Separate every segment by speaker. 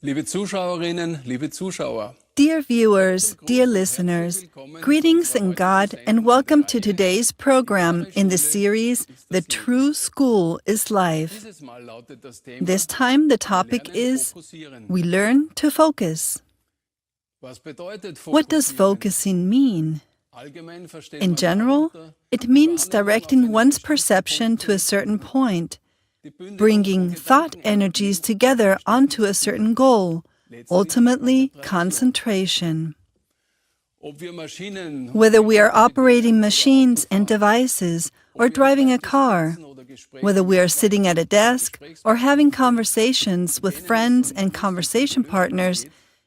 Speaker 1: Liebe Zuschauerinnen, liebe Zuschauer,
Speaker 2: Dear viewers, dear listeners, greetings in God and welcome to today's program in the series, The True School is Life.
Speaker 1: dieses Mal lautet das Thema,
Speaker 2: This time the topic is, we learn to focus.
Speaker 1: was bedeutet
Speaker 2: What does
Speaker 1: fokussieren?
Speaker 2: focusing mean?
Speaker 1: Allgemein versteht
Speaker 2: In
Speaker 1: man
Speaker 2: general,
Speaker 1: darunter,
Speaker 2: it means directing one's perception to a certain point,
Speaker 1: die Bündelung
Speaker 2: bringing
Speaker 1: von
Speaker 2: thought
Speaker 1: Gedanken,
Speaker 2: energies together onto a certain goal, ultimately concentration.
Speaker 1: ob wir Maschinen
Speaker 2: Whether we are operating machines and devices or driving a car,
Speaker 1: oder Gespräche
Speaker 2: whether we are sitting at a desk or having conversations with friends and conversation partners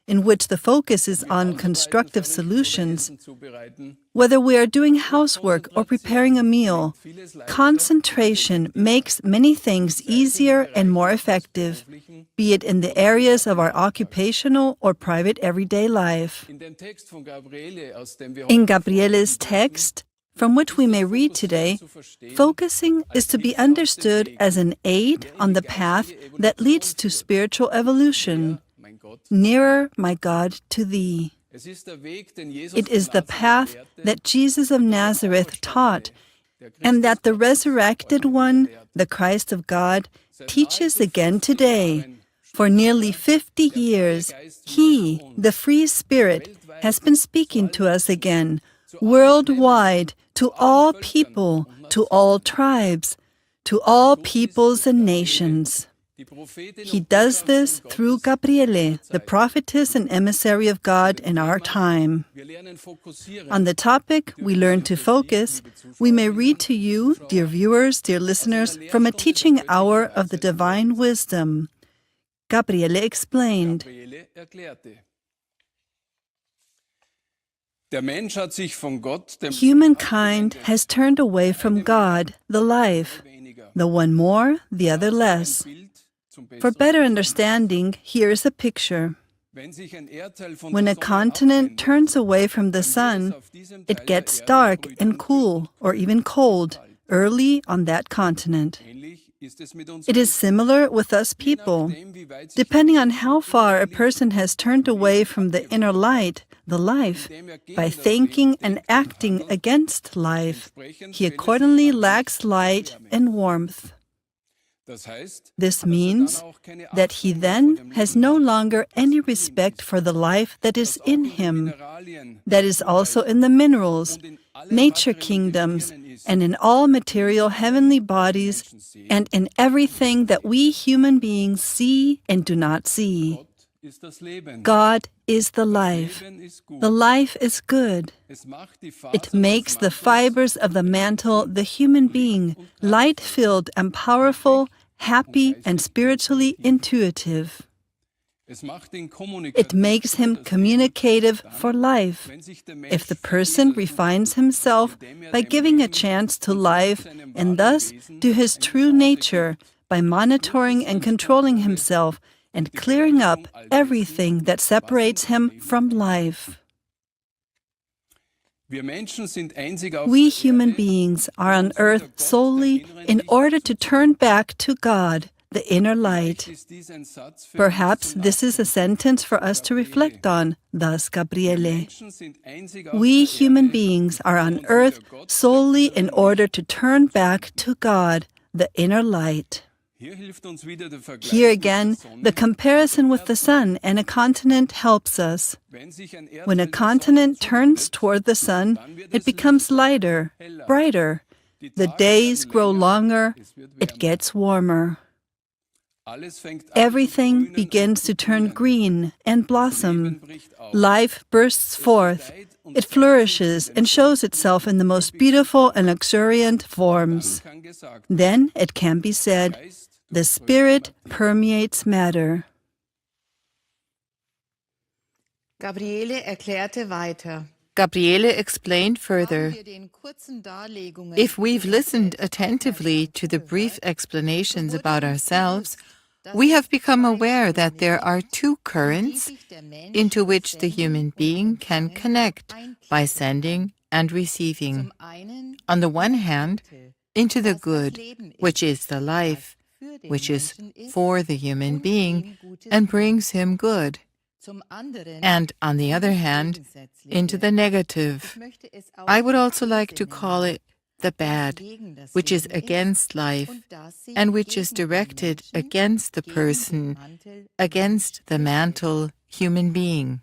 Speaker 2: in which the focus is on constructive solutions,
Speaker 1: zubereiten,
Speaker 2: whether we are doing housework or preparing a meal, concentration makes many things easier and more effective, be it in the areas of our occupational or private everyday life.
Speaker 1: in dem Text von Gabriele, aus dem wir
Speaker 2: In
Speaker 1: heute
Speaker 2: Gabriele's text, from which we may read today, focusing is to be understood as an aid on the path that leads to spiritual evolution,
Speaker 1: mein Gott,
Speaker 2: nearer, my God, to Thee.
Speaker 1: es ist der Weg, den Jesus
Speaker 2: It is
Speaker 1: von
Speaker 2: the
Speaker 1: Nazareth
Speaker 2: path
Speaker 1: lehrte,
Speaker 2: that Jesus of Nazareth taught, and that the resurrected one, the Christ of God, teaches again today. For nearly 50 years, He, the free Spirit, has been speaking to us again, worldwide, to all people, to all tribes, to all peoples and nations.
Speaker 1: die Prophetin
Speaker 2: He does this through Gabriele, the prophetess and emissary of God in our time.
Speaker 1: wir lernen fokussieren.
Speaker 2: On the topic, we learn to focus, we may read to you, dear viewers, dear listeners, from a teaching hour of the divine wisdom. Gabriele explained,
Speaker 1: Gabriele erklärte. Der Mensch hat sich von Gott, dem
Speaker 2: humankind has turned away from God, the life,
Speaker 1: weniger
Speaker 2: the one more, the other less.
Speaker 1: Bild zum
Speaker 2: For
Speaker 1: Besseren.
Speaker 2: better understanding, here is a picture.
Speaker 1: Wenn sich ein Erdteil von
Speaker 2: When
Speaker 1: der
Speaker 2: a
Speaker 1: Sonne
Speaker 2: continent
Speaker 1: abwendet,
Speaker 2: turns away from the sun,
Speaker 1: auf diesem
Speaker 2: it
Speaker 1: Teil
Speaker 2: gets
Speaker 1: der Erde
Speaker 2: dark
Speaker 1: früh
Speaker 2: and
Speaker 1: dunkel.
Speaker 2: cool, or even cold, early on that continent.
Speaker 1: Ähnlich ist es mit uns
Speaker 2: It is similar with us
Speaker 1: Je
Speaker 2: people.
Speaker 1: nachdem, wie weit sich
Speaker 2: Depending on how far a person has turned away from the inner light, the life, by thinking and acting against life, he accordingly lacks light and warmth.
Speaker 1: das heißt,
Speaker 2: This means
Speaker 1: auch keine
Speaker 2: that he
Speaker 1: Achtung
Speaker 2: then
Speaker 1: vor dem
Speaker 2: has
Speaker 1: Leben
Speaker 2: no longer any respect for the life that is in him,
Speaker 1: Mineralien
Speaker 2: that is also in the minerals, nature kingdoms, and in all material heavenly bodies, and in everything that we human beings see and do not see.
Speaker 1: Gott ist das Leben.
Speaker 2: God is the life.
Speaker 1: Leben ist gut.
Speaker 2: The life is good.
Speaker 1: Es macht die
Speaker 2: It
Speaker 1: Fasern
Speaker 2: makes
Speaker 1: des
Speaker 2: the
Speaker 1: Mantels
Speaker 2: fibers of the mantle, the human being, light-filled and powerful, happy and spiritually intuitive.
Speaker 1: Es macht ihn
Speaker 2: It
Speaker 1: kommunikativ
Speaker 2: makes him communicative for life.
Speaker 1: wenn sich der Mensch
Speaker 2: If the person refines himself by giving a chance to life and thus to his true nature, by monitoring and controlling himself and clearing up everything that separates him from life.
Speaker 1: wir Menschen sind einzig auf
Speaker 2: We
Speaker 1: der
Speaker 2: human
Speaker 1: Erde,
Speaker 2: beings are on earth solely in order to turn back to God, the inner light.
Speaker 1: ist dies ein Satz für
Speaker 2: Perhaps this is a sentence for us to reflect on, thus Gabriele.
Speaker 1: Menschen sind einzig auf
Speaker 2: We
Speaker 1: der
Speaker 2: human
Speaker 1: Erde,
Speaker 2: beings are on earth solely in order to turn back to God, the inner light.
Speaker 1: Hier hilft uns wieder der Vergleich
Speaker 2: Here
Speaker 1: mit der
Speaker 2: again,
Speaker 1: Sonne.
Speaker 2: the comparison with the sun and a continent helps us.
Speaker 1: Wenn sich ein
Speaker 2: When a
Speaker 1: Erdteil der
Speaker 2: continent
Speaker 1: Sonne
Speaker 2: turns
Speaker 1: zuwendet,
Speaker 2: toward the sun, it becomes lighter, brighter.
Speaker 1: die
Speaker 2: The
Speaker 1: Tage
Speaker 2: days
Speaker 1: werden
Speaker 2: grow
Speaker 1: länger,
Speaker 2: longer,
Speaker 1: es wird
Speaker 2: it
Speaker 1: wärmer.
Speaker 2: gets warmer.
Speaker 1: Alles fängt an zu
Speaker 2: Everything
Speaker 1: grünen
Speaker 2: begins
Speaker 1: und
Speaker 2: to
Speaker 1: zu
Speaker 2: turn
Speaker 1: blühen.
Speaker 2: green and blossom.
Speaker 1: Leben bricht auf.
Speaker 2: Life bursts forth. It flourishes and shows itself in the most beautiful and luxuriant forms.
Speaker 1: Kann gesagt
Speaker 2: Then it can be said,
Speaker 1: Geist
Speaker 2: the Spirit permeates matter.
Speaker 3: Gabriele erklärte weiter.
Speaker 4: Gabriele explained further, if we've listened attentively to the brief explanations about ourselves, we have become aware that there are two currents into which the human being can connect by sending and receiving. On the one hand, into the good, which is the life, which is for the human being, and brings him good, and on the other hand, into the negative. I would also like to call it the bad, which is against life, and which is directed against the person, against the mantle human being.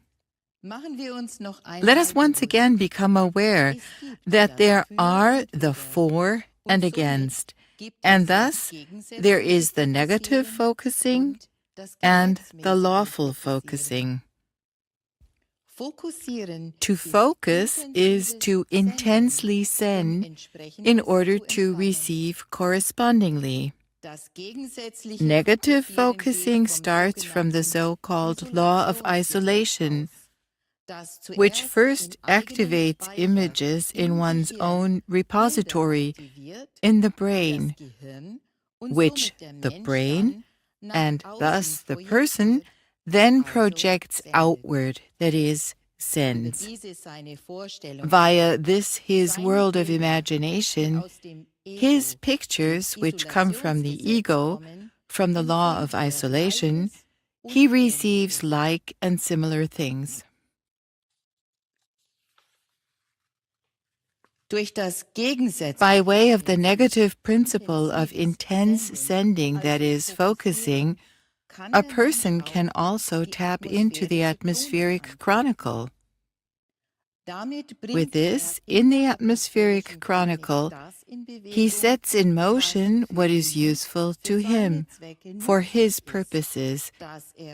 Speaker 4: Let us once again become aware that there are the for and against, and thus there is the negative focusing and the lawful focusing. To focus is to intensely send in order to receive correspondingly. Negative focusing starts from the so-called law of isolation, which first activates images in one's own repository in the brain, which the brain, and thus the person, then projects outward, that is, sends. Via this his world of imagination, his pictures, which come from the ego, from the law of isolation, he receives like and similar things. By way of the negative principle of intense sending, that is, focusing, a person can also tap into the atmospheric chronicle. With this, in the atmospheric chronicle, he sets in motion what is useful to him for his purposes,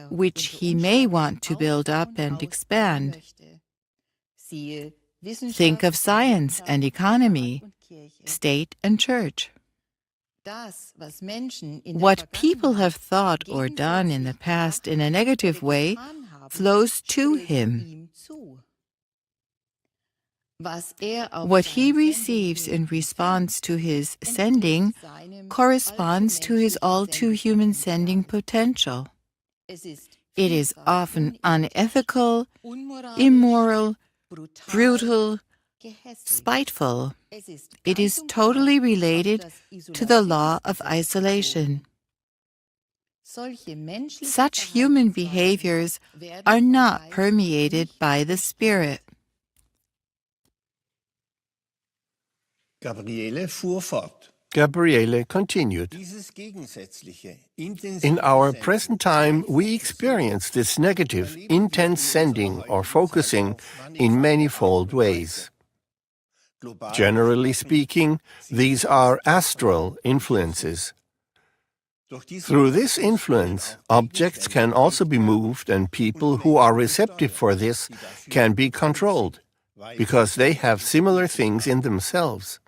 Speaker 4: which he may want to build up and expand. Think of science and economy, state and church. What people have thought or done in the past in a negative way flows to him. What he receives in response to his sending corresponds to his all-too-human sending potential. It is often unethical, immoral, brutal, spiteful. It is totally related to the law of isolation. Such human behaviors are not permeated by the Spirit.
Speaker 5: Gabriele continued. In our present time, we experience this negative, intense sending or focusing in manifold ways. Generally speaking, these are astral influences. Through this influence, objects can also be moved, and people who are receptive for this can be controlled, because they have similar things in themselves.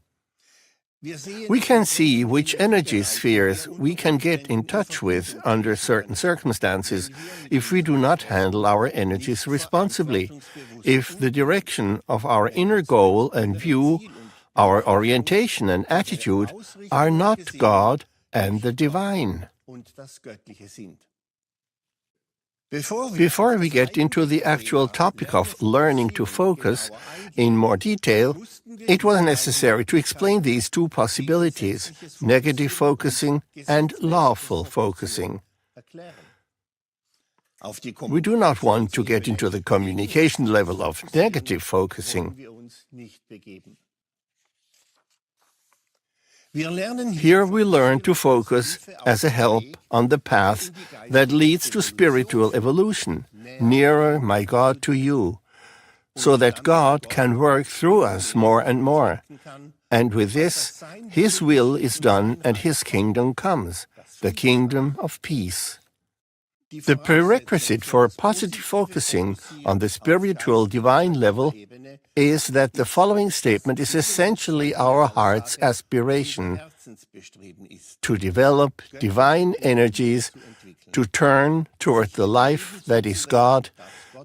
Speaker 5: We can see which energy spheres we can get in touch with under certain circumstances if we do not handle our energies responsibly, if the direction of our inner goal and view, our orientation and attitude are not God and the divine. Before we get into the actual topic of learning to focus in more detail, it was necessary to explain these two possibilities, negative focusing and lawful focusing. We do not want to get into the communication level of negative focusing. Here we learn to focus as a help on the path that leads to spiritual evolution, nearer, my God, to you, so that God can work through us more and more. And with this, His will is done and His kingdom comes, the kingdom of peace. The prerequisite for positive focusing on the spiritual divine level is that the following statement is essentially our heart's aspiration: to develop divine energies, to turn toward the life that is God,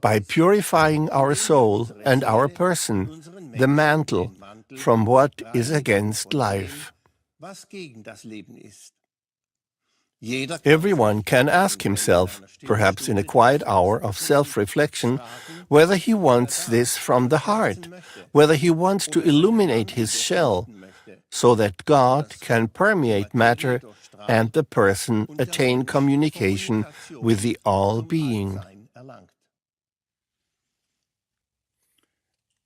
Speaker 5: by purifying our soul and our person, the mantle, from what is against life. Everyone can ask himself, perhaps in a quiet hour of self-reflection, whether he wants this from the heart, whether he wants to illuminate his shell, so that God can permeate matter and the person attain communication with the All-Being.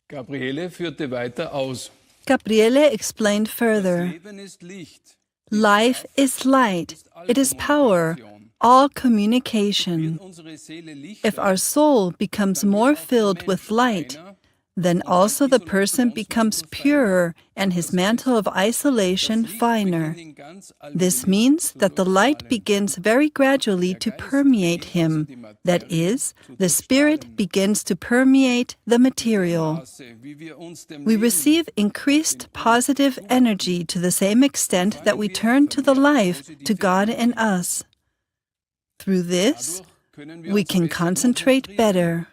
Speaker 1: Gabriele führte weiter aus.
Speaker 2: Gabriele explained further.
Speaker 1: Leben ist Licht.
Speaker 2: Life is light. It is power, all communication.
Speaker 1: Unsere Seele Licht.
Speaker 2: If our soul becomes more filled with light, then also the person becomes purer and his mantle of isolation finer. This means that the light begins very gradually to permeate him. That is, the spirit begins to permeate the material. We receive increased positive energy to the same extent that we turn to the life, to God in us. Through this, we can concentrate better.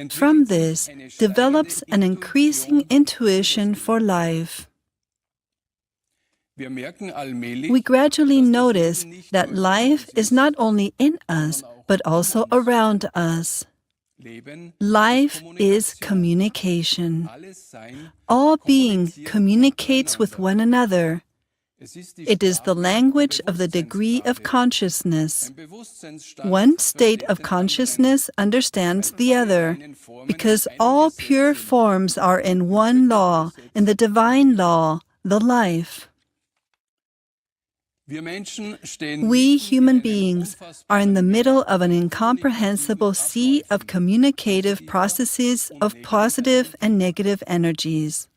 Speaker 2: From this develops an increasing intuition for life. We gradually notice that life is not only in us, but also around us. Life is communication. All being communicates with one another. It is the language of the degree of consciousness. One state of consciousness understands the other, because all pure forms are in one law, in the divine law, the life. We human beings are in the middle of an incomprehensible sea of communicative processes of positive and negative energies.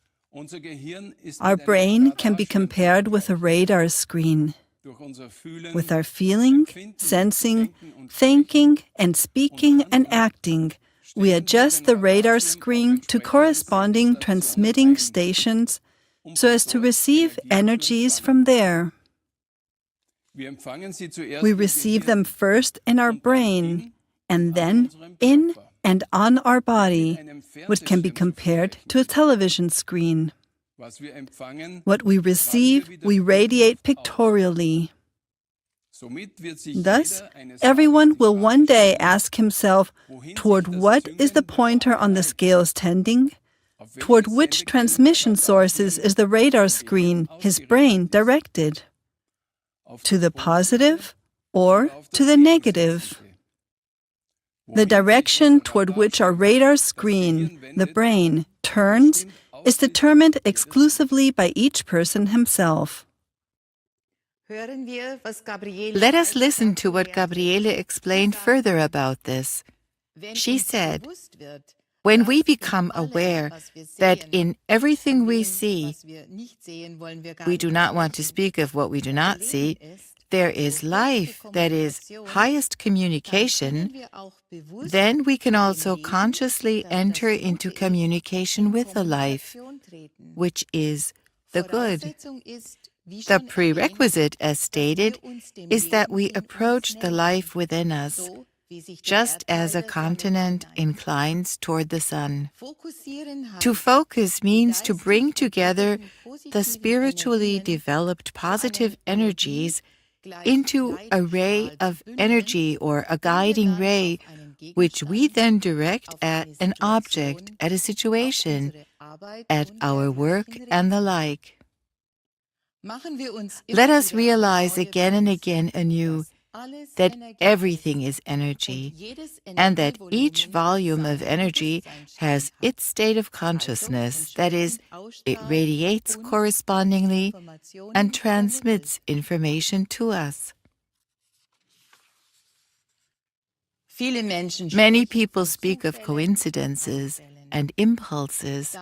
Speaker 2: Our brain can be compared with a radar screen. With our feeling, sensing, thinking, and speaking and acting, we adjust the radar screen to corresponding transmitting stations so as to receive energies from there. We receive them first in our brain and then in and on our body, which can be compared to a television screen. What we receive, we radiate pictorially. Thus, everyone will one day ask himself, toward what is the pointer on the scales tending? Toward which transmission sources is the radar screen, his brain, directed? To the positive or to the negative? The direction toward which our radar screen, the brain, turns is determined exclusively by each person himself.
Speaker 4: Let us listen to what Gabriele explained further about this. She said, when we become aware that in everything we see, we do not want to speak of what we do not see, there is life, that is, highest communication, then we can also consciously enter into communication with the life, which is the good. The prerequisite, as stated, is that we approach the life within us, just as a continent inclines toward the sun. To focus means to bring together the spiritually developed positive energies into a ray of energy or a guiding ray, which we then direct at an object, at a situation, at our work and the like. Let us realize again and again anew that everything is energy, and that each volume of energy has its state of consciousness, that is, it radiates correspondingly and transmits information to us. Many people speak of coincidences and impulses.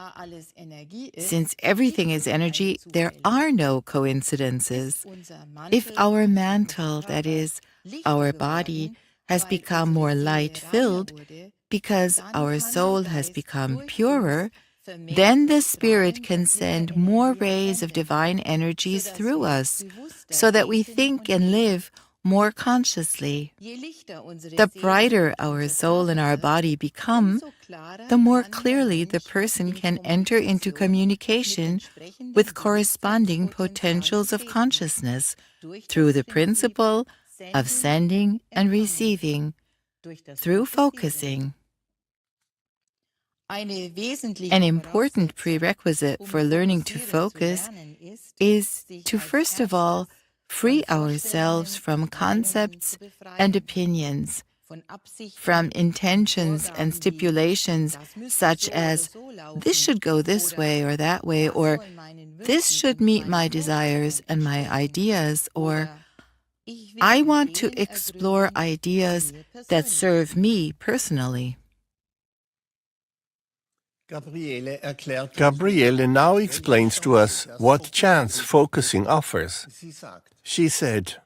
Speaker 4: Since everything is energy, there are no coincidences. If our mantle, that is, our body, has become more light-filled because our soul has become purer, then the Spirit can send more rays of divine energies through us, so that we think and live more consciously. The brighter our soul and our body become, the more clearly the person can enter into communication with corresponding potentials of consciousness through the principle of sending and receiving, through focusing. An important prerequisite for learning to focus is to, first of all, free ourselves from concepts and opinions, from intentions and stipulations such as, this should go this way or that way, or this should meet my desires and my ideas, or I want to explore ideas that serve me personally.
Speaker 5: Gabriele now explains to us what chance focusing offers. She said,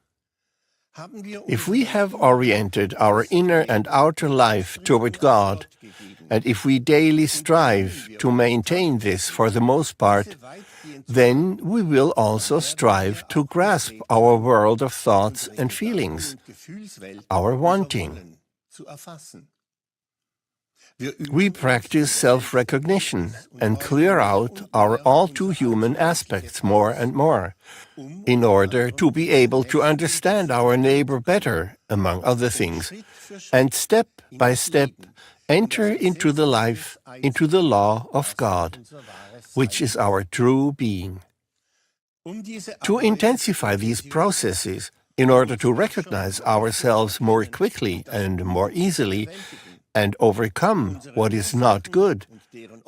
Speaker 5: if we have oriented our inner and outer life toward God, and if we daily strive to maintain this for the most part, then we will also strive to grasp our world of thoughts and feelings, our wanting. We practice self-recognition and clear out our all-too-human aspects more and more, in order to be able to understand our neighbor better, among other things, and step by step enter into the life, into the law of God, which is our true being. To intensify these processes, in order to recognize ourselves more quickly and more easily, and overcome what is not good,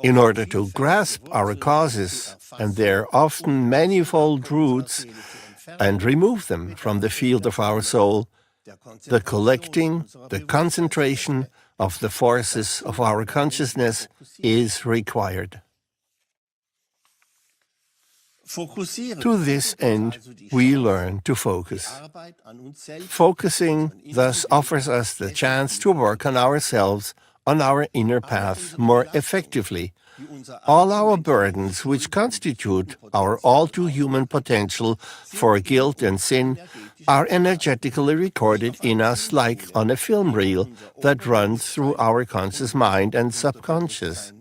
Speaker 5: in order to grasp our causes and their often manifold roots, and remove them from the field of our soul, the collecting, the concentration of the forces of our consciousness is required. To this end, we learn to focus. Focusing thus offers us the chance to work on ourselves, on our inner path, more effectively. All our burdens, which constitute our all-too-human potential for guilt and sin, are energetically recorded in us like on a film reel that runs through our conscious mind and subconscious.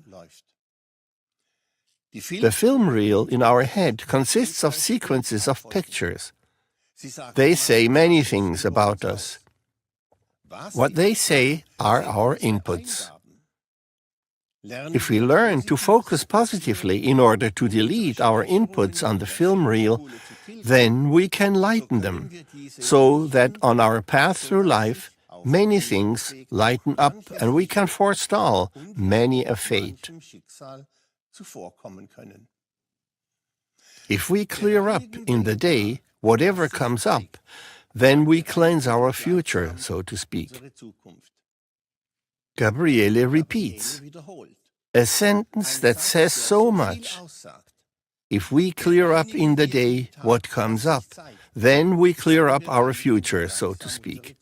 Speaker 5: The film reel in our head consists of sequences of pictures. They say many things about us. What they say are our inputs. If we learn to focus positively in order to delete our inputs on the film reel, then we can lighten them, so that on our path through life, many things lighten up and we can forestall many a fate. If we clear up in the day whatever comes up, then we cleanse our future, so to speak. Gabriele repeats a sentence that says so much. If we clear up in the day what comes up, then we clear up our future, so to speak.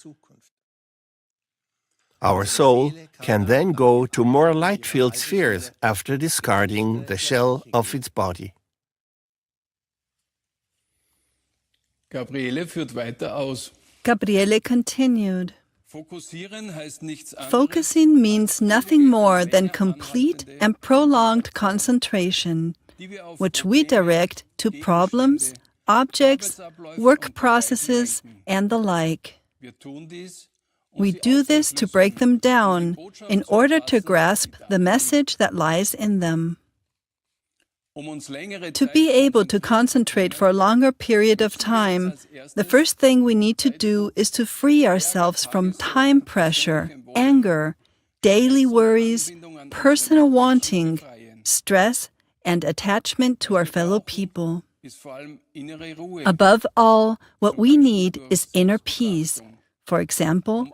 Speaker 5: Our soul can then go to more light-filled spheres after discarding the shell of its body.
Speaker 1: Gabriele führt weiter aus.
Speaker 2: Gabriele continued.
Speaker 1: Fokussieren heißt nichts anderes.
Speaker 2: Focusing means nothing more than complete and prolonged concentration, which we direct to problems, objects, work processes, and the like.
Speaker 1: Wir tun dies,
Speaker 2: We do this to break them down in order to grasp the message that lies in them. To be able to concentrate for a longer period of time, the first thing we need to do is to free ourselves from time pressure, anger, daily worries, personal wanting, stress, and attachment to our fellow people. Above all, what we need is inner peace. For example,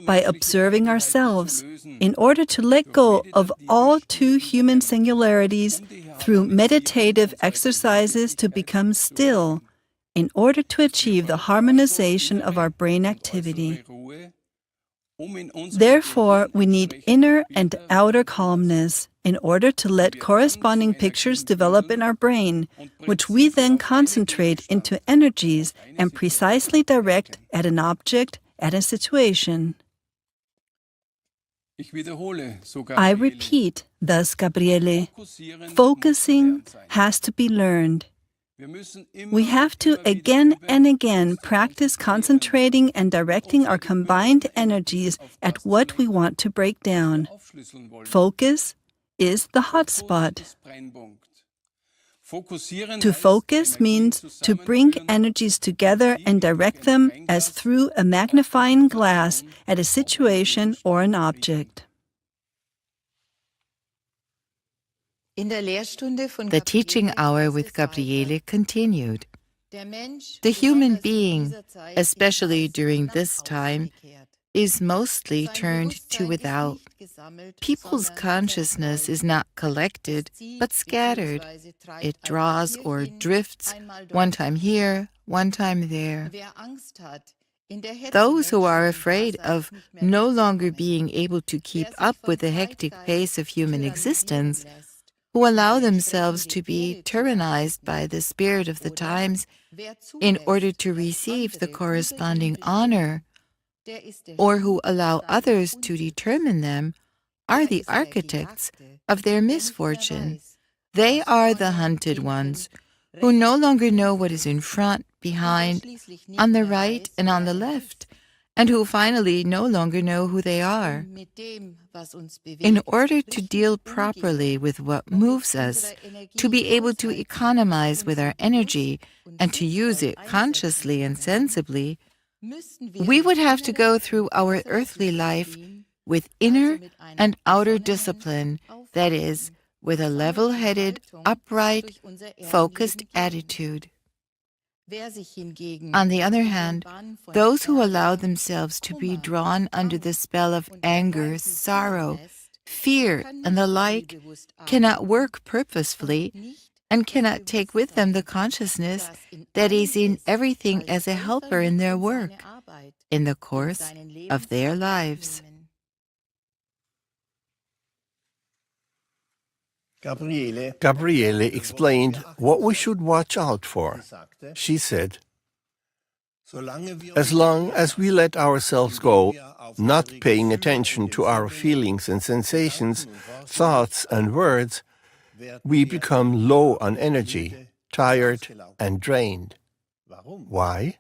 Speaker 2: by observing ourselves, in order to let go of all too human singularities through meditative exercises to become still, in order to achieve the harmonization of our brain activity. Therefore, we need inner and outer calmness in order to let corresponding pictures develop in our brain, which we then concentrate into energies and precisely direct at an object, at a situation. I repeat, thus, Gabriele, focusing has to be learned. We have to again and again practice concentrating and directing our combined energies at what we want to break down. Focus is the hot spot.
Speaker 1: Fokussieren
Speaker 2: To
Speaker 1: heißt,
Speaker 2: focus
Speaker 1: Energien
Speaker 2: means to bring
Speaker 1: zusammenführen,
Speaker 2: energies together and direct them as through a magnifying glass at a situation or an object.
Speaker 3: In der Lehrstunde von
Speaker 4: The teaching
Speaker 3: Gabriele
Speaker 4: hour
Speaker 3: hieß
Speaker 4: with
Speaker 3: es
Speaker 4: Gabriele
Speaker 3: weiter,
Speaker 4: continued.
Speaker 3: der Mensch,
Speaker 4: The human
Speaker 3: besonders in
Speaker 4: being,
Speaker 3: dieser Zeit,
Speaker 4: especially
Speaker 3: ist
Speaker 4: during
Speaker 3: nach
Speaker 4: this
Speaker 3: außen
Speaker 4: time,
Speaker 3: gekehrt.
Speaker 4: is mostly
Speaker 3: Sein
Speaker 4: turned to
Speaker 3: Bewusstsein
Speaker 4: without.
Speaker 3: ist nicht gesammelt,
Speaker 4: People's
Speaker 3: sondern
Speaker 4: consciousness is not collected, but scattered. It draws or drifts, one time here, one time there.
Speaker 3: Wer Angst hat, in der Hetze
Speaker 4: Those who are
Speaker 3: menschlichen
Speaker 4: afraid
Speaker 3: Daseins
Speaker 4: of
Speaker 3: nicht mehr
Speaker 4: no longer
Speaker 3: mitzukommen,
Speaker 4: being able to keep
Speaker 3: wer sich
Speaker 4: up
Speaker 3: vom
Speaker 4: with the hectic
Speaker 3: Zeitgeist
Speaker 4: pace of human
Speaker 3: tyrannisieren
Speaker 4: existence,
Speaker 3: lässt,
Speaker 4: who allow
Speaker 3: um
Speaker 4: themselves
Speaker 3: entsprechende
Speaker 4: to be
Speaker 3: Ehre zu
Speaker 4: tyrannized by
Speaker 3: erhalten,
Speaker 4: the spirit of the
Speaker 3: oder
Speaker 4: times
Speaker 3: wer
Speaker 4: in
Speaker 3: zulässt,
Speaker 4: order to
Speaker 3: dass
Speaker 4: receive the
Speaker 3: andere über
Speaker 4: corresponding
Speaker 3: ihn bestimmen,
Speaker 4: honor,
Speaker 3: der ist der
Speaker 4: or
Speaker 3: Schmied
Speaker 4: who allow
Speaker 3: seiner
Speaker 4: others to
Speaker 3: Unglücke.
Speaker 4: determine them, are
Speaker 3: Er
Speaker 4: the
Speaker 3: ist der
Speaker 4: architects
Speaker 3: Gejagte,
Speaker 4: of their
Speaker 3: der nicht mehr
Speaker 4: misfortune.
Speaker 3: weiß,
Speaker 4: They
Speaker 3: was
Speaker 4: are the
Speaker 3: vorne,
Speaker 4: hunted
Speaker 3: hinten,
Speaker 4: ones, who no longer know what is in front,
Speaker 3: und der
Speaker 4: behind,
Speaker 3: schließlich nicht
Speaker 4: on the
Speaker 3: mehr
Speaker 4: right,
Speaker 3: weiß,
Speaker 4: and on
Speaker 3: wer
Speaker 4: the
Speaker 3: er
Speaker 4: left,
Speaker 3: ist.
Speaker 4: and who finally no longer know who they are.
Speaker 3: Um mit dem, was uns
Speaker 4: In
Speaker 3: bewegt,
Speaker 4: order to
Speaker 3: richtig
Speaker 4: deal
Speaker 3: umgehen,
Speaker 4: properly with what
Speaker 3: um mit
Speaker 4: moves us,
Speaker 3: unserer Energie
Speaker 4: to be able to
Speaker 3: haushalten
Speaker 4: economize
Speaker 3: und
Speaker 4: with
Speaker 3: sie
Speaker 4: our
Speaker 3: bewusst
Speaker 4: energy
Speaker 3: und
Speaker 4: and to use
Speaker 3: sinnvoll
Speaker 4: it
Speaker 3: einsetzen
Speaker 4: consciously and
Speaker 3: können,
Speaker 4: sensibly,
Speaker 3: müssten wir
Speaker 4: we
Speaker 3: durch
Speaker 4: would have to
Speaker 3: innere
Speaker 4: go
Speaker 3: und
Speaker 4: through our
Speaker 3: äußere
Speaker 4: earthly life
Speaker 3: Disziplin,
Speaker 4: with
Speaker 3: also
Speaker 4: inner
Speaker 3: mit einer
Speaker 4: and outer
Speaker 3: besonnenen,
Speaker 4: discipline, that is,
Speaker 3: aufrichtigen,
Speaker 4: with a
Speaker 3: besonnenen
Speaker 4: level-headed,
Speaker 3: Haltung
Speaker 4: upright,
Speaker 3: durch unser
Speaker 4: focused
Speaker 3: Erdenleben gehen.
Speaker 4: attitude.
Speaker 3: Wer sich hingegen
Speaker 4: On the other
Speaker 3: unter den
Speaker 4: hand,
Speaker 3: Bann von
Speaker 4: those who allow
Speaker 3: Ärger,
Speaker 4: themselves to be
Speaker 3: Kummer,
Speaker 4: drawn under the
Speaker 3: Angst
Speaker 4: spell of
Speaker 3: und
Speaker 4: anger,
Speaker 3: dergleichen
Speaker 4: sorrow,
Speaker 3: fallen lässt,
Speaker 4: fear,
Speaker 3: kann
Speaker 4: and the
Speaker 3: nicht
Speaker 4: like,
Speaker 3: zielbewusst
Speaker 4: cannot
Speaker 3: arbeiten
Speaker 4: work
Speaker 3: und
Speaker 4: purposefully,
Speaker 3: nicht
Speaker 4: and
Speaker 3: das
Speaker 4: cannot take with them the
Speaker 3: Bewusstsein,
Speaker 4: consciousness
Speaker 3: das in
Speaker 4: that
Speaker 3: allem
Speaker 4: is in
Speaker 3: ist,
Speaker 4: everything
Speaker 3: als
Speaker 4: as a
Speaker 3: Helfer
Speaker 4: helper in
Speaker 3: mit
Speaker 4: their
Speaker 3: in
Speaker 4: work,
Speaker 3: seine Arbeit
Speaker 4: in the
Speaker 3: in
Speaker 4: course
Speaker 3: seinen
Speaker 4: of their
Speaker 3: Lebensalltag
Speaker 4: lives.
Speaker 3: nehmen.
Speaker 5: Gabriele explained what we should watch out for. She said, as long as we let ourselves go, not paying attention to our feelings and sensations, thoughts and words, we become low on energy, tired and drained. Why?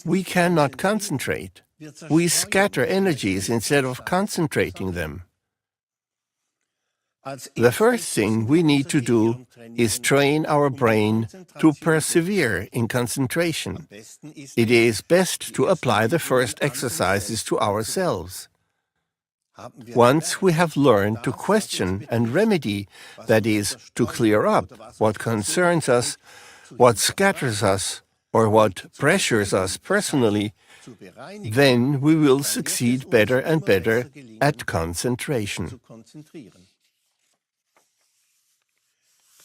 Speaker 5: We cannot concentrate. We scatter energies instead of concentrating them. The first thing we need to do is train our brain to persevere in concentration. It is best to apply the first exercises to ourselves. Once we have learned to question and remedy, that is, to clear up what concerns us, what scatters us, or what pressures us personally, then we will succeed better and better at concentration.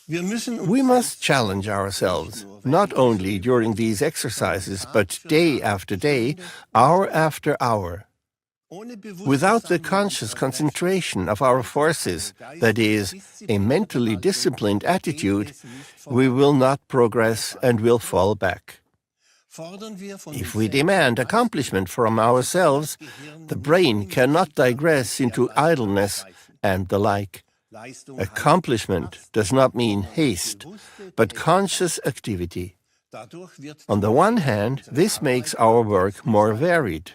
Speaker 5: We must challenge ourselves, not only during these exercises, but day after day, hour after hour. Without the conscious concentration of our forces, that is, a mentally disciplined attitude, we will not progress and will fall back. If we demand accomplishment from ourselves, the brain cannot digress into idleness and the like. Accomplishment does not mean haste, but conscious activity. On the one hand, this makes our work more varied.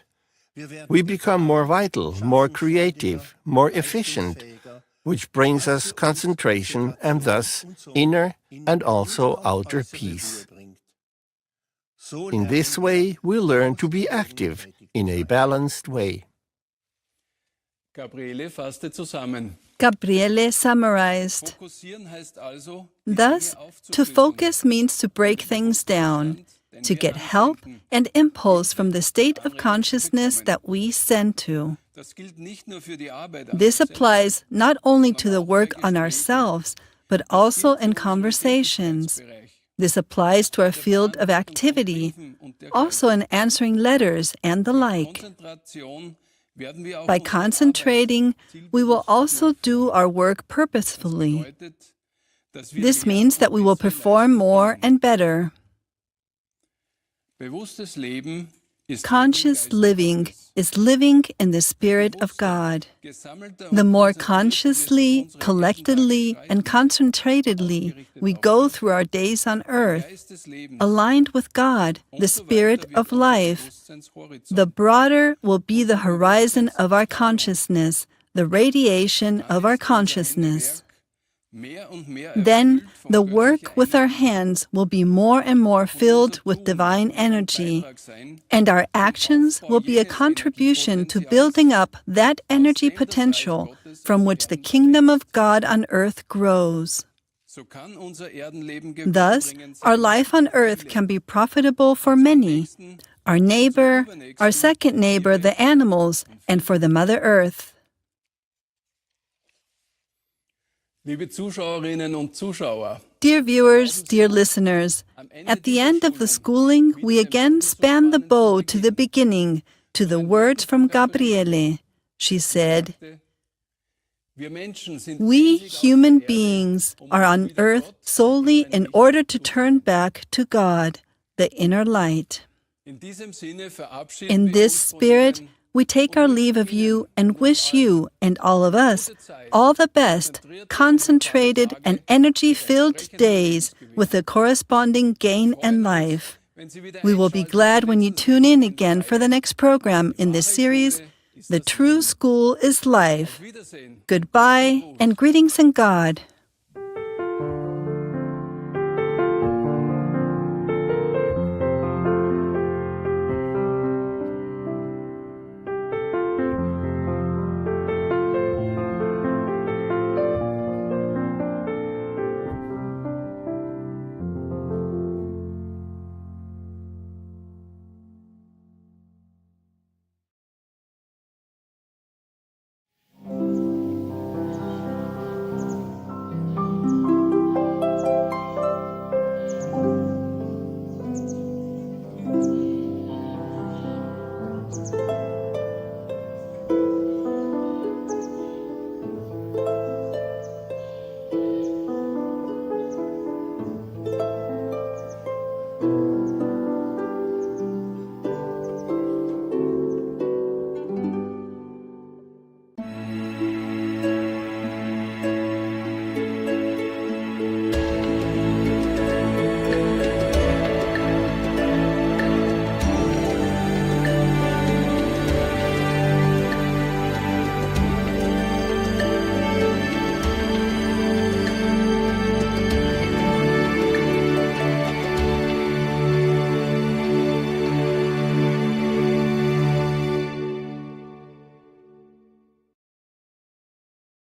Speaker 5: We become more vital, more creative, more efficient, which brings us concentration and thus inner and also outer peace. In this way, we learn to be active in a balanced way.
Speaker 1: Gabriele fasste zusammen.
Speaker 2: Gabriele summarized.
Speaker 1: Fokussieren heißt also, die
Speaker 2: Thus,
Speaker 1: Dinge
Speaker 2: to
Speaker 1: aufzuschlüsseln,
Speaker 2: focus means to break things down, to get help and impulse from the state of consciousness that we send to.
Speaker 1: Das gilt nicht nur für die Arbeit an
Speaker 2: This
Speaker 1: sich selbst,
Speaker 2: applies not only to the work on ourselves, but also in conversations.
Speaker 1: Bereich.
Speaker 2: This applies to our field of activity, also in answering letters and the like.
Speaker 1: Konzentration werden wir auch
Speaker 2: By
Speaker 1: unsere
Speaker 2: concentrating,
Speaker 1: Arbeit
Speaker 2: we will
Speaker 1: zielbewusst
Speaker 2: also
Speaker 1: durchführen.
Speaker 2: do our work purposefully.
Speaker 1: Bedeutet, dass wir
Speaker 2: This
Speaker 1: mehr
Speaker 2: means
Speaker 1: und
Speaker 2: that we will
Speaker 1: besser
Speaker 2: perform
Speaker 1: leisten
Speaker 2: more
Speaker 1: können.
Speaker 2: and better.
Speaker 1: Bewusstes Leben ist
Speaker 2: Conscious
Speaker 1: Leben im Geiste
Speaker 2: living
Speaker 1: Gottes.
Speaker 2: is living in the Spirit of God.
Speaker 1: Gesammelter
Speaker 2: The
Speaker 1: und
Speaker 2: more
Speaker 1: konzentrierter wir
Speaker 2: consciously,
Speaker 1: durch unsere
Speaker 2: collectedly,
Speaker 1: Lebenstage
Speaker 2: and
Speaker 1: schreiten,
Speaker 2: concentratedly
Speaker 1: ausgerichtet
Speaker 2: we
Speaker 1: auf
Speaker 2: go
Speaker 1: Gott,
Speaker 2: through our days on
Speaker 1: den
Speaker 2: earth,
Speaker 1: Geist des Lebens,
Speaker 2: aligned with God, the
Speaker 1: umso
Speaker 2: Spirit
Speaker 1: weiter wird
Speaker 2: of
Speaker 1: unser
Speaker 2: life,
Speaker 1: Bewusstseinshorizont.
Speaker 2: the broader will be the horizon of our consciousness, the radiation of our consciousness.
Speaker 1: mehr und mehr
Speaker 2: Then
Speaker 1: erfüllt von
Speaker 2: the
Speaker 1: göttlicher
Speaker 2: work with our
Speaker 1: Einfluss
Speaker 2: hands will be more and more filled with divine energy,
Speaker 1: Beitrag sein,
Speaker 2: and our actions will be a contribution to building up that energy potential from which the kingdom of God on earth grows.
Speaker 1: so kann unser Erdenleben
Speaker 2: Thus,
Speaker 1: gewinnbringend
Speaker 2: our
Speaker 1: sein.
Speaker 2: life on earth can be profitable for many, our neighbor, our second neighbor, the animals, and for the Mother Earth.
Speaker 1: Liebe Zuschauerinnen und Zuschauer,
Speaker 2: Dear viewers, dear listeners, at the end of the schooling, we again span the bow to the beginning, to the words from Gabriele. She said,
Speaker 1: wir Menschen sind
Speaker 2: "We
Speaker 1: einzig auf
Speaker 2: human
Speaker 1: der Erde,
Speaker 2: beings
Speaker 1: um
Speaker 2: are
Speaker 1: uns
Speaker 2: on
Speaker 1: wieder
Speaker 2: earth
Speaker 1: Gott
Speaker 2: solely
Speaker 1: in ein
Speaker 2: in
Speaker 1: Licht
Speaker 2: order to
Speaker 1: zu
Speaker 2: turn
Speaker 1: führen."
Speaker 2: back to God, the inner light."
Speaker 1: In diesem Sinne verabschieden
Speaker 2: In
Speaker 1: wir
Speaker 2: this
Speaker 1: uns von
Speaker 2: spirit,
Speaker 1: Ihnen
Speaker 2: we take our leave of you and wish you and all of us all the best, concentrated and energy-filled days with the corresponding gain and life.
Speaker 1: wenn Sie wieder
Speaker 2: We will be
Speaker 1: einschalten
Speaker 2: glad
Speaker 1: zur
Speaker 2: when you
Speaker 1: nächsten
Speaker 2: tune in
Speaker 1: Sendung
Speaker 2: again for the
Speaker 1: Zeit.
Speaker 2: next program in this series, The True School is Life.
Speaker 1: Auf Wiedersehen.
Speaker 2: Goodbye and greetings in God.